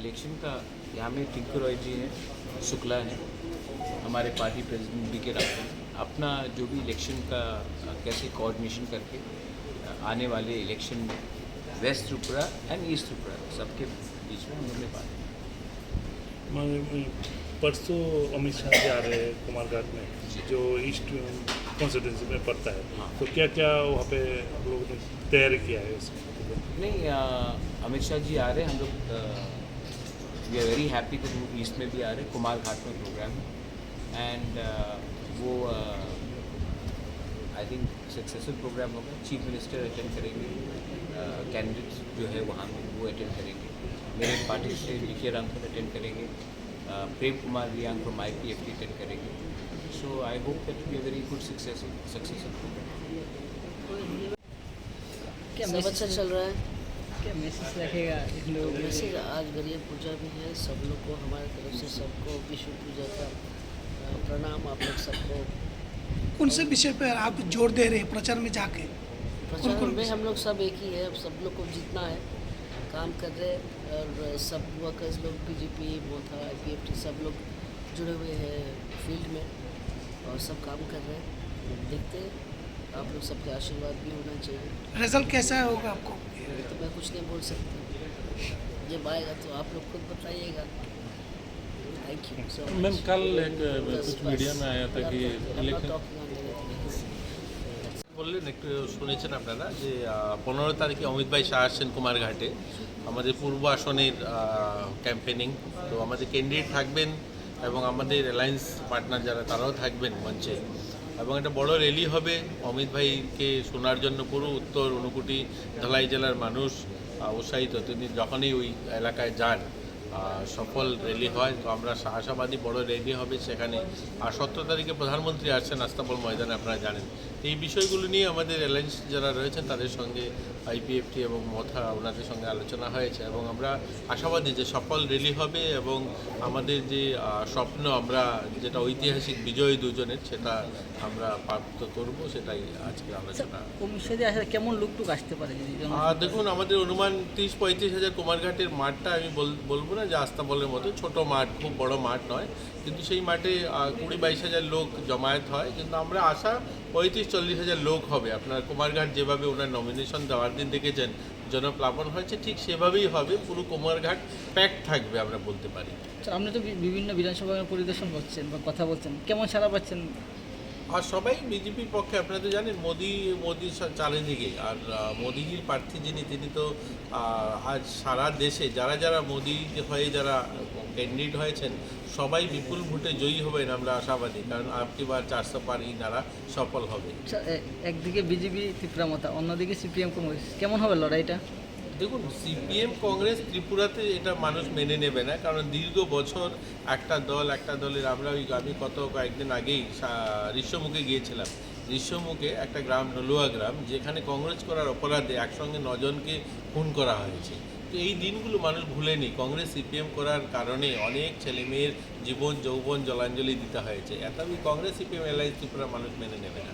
Election का यहाँ में टिंकू रॉय जी हैं, शुक्ला हैं, हमारे पार्टी प्रेसिडेंट बी के रावत हैं। अपना जो भी इलेक्शन का कैसे कोऑर्डिनेशन करके आने वाले election West Tripura and East Tripura सबके बीच में हम लोग ने बात की। परसों अमित शाह जी आ रहे हैं कुमारघाट में, जो ईस्ट कॉन्स्टिट्यूंसी में पड़ता है, हाँ। तो क्या क्या वहाँ पे हम लोगों ने तैयारी किया है उसको? नहीं, अमित शाह जी आ रहे हैं, हम लोग वी आर वेरी हैप्पी कि वो ईस्ट में भी आ रहे हैं। कुमारघाट में प्रोग्राम है एंड वो आई थिंक सक्सेसफुल प्रोग्राम होगा। चीफ मिनिस्टर अटेंड करेंगे, कैंडिडेट्स जो है वहाँ में वो अटेंड करेंगे, मेरे पार्टी से लिखिया रामपुर अटेंड करेंगे, Prem Kumar Riang from IPFT attend करेंगे। So I hope that be a very good successful programme. क्या सब अच्छा चल रहा है? क्या मैसेज रखेगा इन लोगों के लिए? मैसेज आज गणेश पूजा भी है, सब लोग को हमारे तरफ से सबको विश्व पूजा का प्रणाम। आप लोग सबको कौन से विषय पर आप जोर दे रहे हैं प्रचार में जाके? प्रचार में हम लोग सब एक ही है, सब लोग को जीतना है, काम कर रहे हैं। और सब वर्कर्स लोग BJP, मोथा, IPFT सब लोग जुड़े हुए हैं फील्ड में और सब काम कर रहे हैं। देखते हैं, आप लोग सबके आशीर्वाद भी होना चाहिए। रिजल्ट कैसा होगा आपको? तो मैं कुछ नहीं बोल सकता, जब आएगा तो आप लोग खुद बताइएगा। Thank you so much. Ma'am, कल एक कुछ मीडिया में आया था कि বললেন একটু শুনেছেন আপনারা যে 15 তারিখে অমিত ভাই শাহ আসছেন কুমারঘাটে আমাদের পূর্ব আসনের ক্যাম্পেনিং। তো আমাদের ক্যান্ডিডেট থাকবেন এবং আমাদের অ্যালায়েন্স পার্টনার যারা তারাও থাকবেন মঞ্চে, এবং একটা বড় র্যালি হবে। অমিত ভাইকে শোনার জন্য পুরো উত্তর ঊনকোটি ধলাই জেলার মানুষ উৎসাহিত। তিনি যখনই ওই এলাকায় যান সফল র্যালি হয়। তো আমরা আশাবাদী বড় র্যালি হবে সেখানে। আর 17 তারিখে প্রধানমন্ত্রী আসছেন আস্তাবল ময়দানে, আপনারা জানেন। এই বিষয়গুলো নিয়ে আমাদের অ্যালায়েন্স যারা রয়েছেন তাদের সঙ্গে IPFT এবং মোথা ওনাদের সঙ্গে আলোচনা হয়েছে, এবং আমরা আশাবাদী যে সফল র্যালি হবে এবং আমাদের যে স্বপ্ন, আমরা যেটা ঐতিহাসিক বিজয় দুজনের, সেটা আমরা প্রাপ্ত করব, সেটাই আজকে আলোচনা। কমিশনে আসলে কেমন লুকটুক আসতে পারে যদি দেখুন, আমাদের অনুমান 30-35 হাজার কুমারঘাটের মাঠটা আমি বলবো না যে আস্তাবলের মতো ছোট মাঠ, খুব বড় মাঠ নয়, কিন্তু সেই মাঠে 20-22 হাজার লোক জমায়েত হয়। কিন্তু আমরা আশা 35-40 হাজার লোক হবে। আপনার কুমারঘাট যেভাবে ওনার নমিনেশন দেওয়ার দিন দেখেছেন জনপ্লাবন হয়েছে, ঠিক সেভাবেই হবে। পুরো কুমারঘাট প্যাক থাকবে আমরা বলতে পারি। আপনি তো বিভিন্ন বিধানসভা পরিদর্শন করছেন বা কথা বলছেন, কেমন সাড়া পাচ্ছেন? আর সবাই বিজেপির পক্ষে, আপনারা তো জানেন মোদি চারিদিকে। আর মোদিজির প্রার্থী যিনি, তিনি তো আজ সারা দেশে যারা যারা মোদি হয়ে যারা ক্যান্ডিডেট হয়েছেন সবাই বিপুল ভোটে জয়ী হবেন আমরা আশাবাদী। কারণ আপনি বার 400 পার ইনারা সফল হবে। একদিকে বিজেপি ত্রিপুরা মতা, অন্যদিকে CPM কংগ্রেস, কেমন হবে লড়াইটা? দেখুন, CPM কংগ্রেস ত্রিপুরাতে এটা মানুষ মেনে নেবে না, কারণ দীর্ঘ বছর একটা দলের আমি কয়েকদিন আগেই ঋষ্যমুখে গিয়েছিলাম। ঋষ্যমুখে একটা গ্রাম, নলুয়া গ্রাম, যেখানে কংগ্রেস করার অপরাধে একসঙ্গে 9 জনকে খুন করা হয়েছে। তো এই দিনগুলো মানুষ ভুলেনি। কংগ্রেস CPM করার কারণে অনেক ছেলেমেয়ের জীবন যৌবন জলাঞ্জলি দিতে হয়েছে। এতই কংগ্রেস CPM অ্যালায়েন্স ত্রিপুরা মানুষ মেনে নেবে না।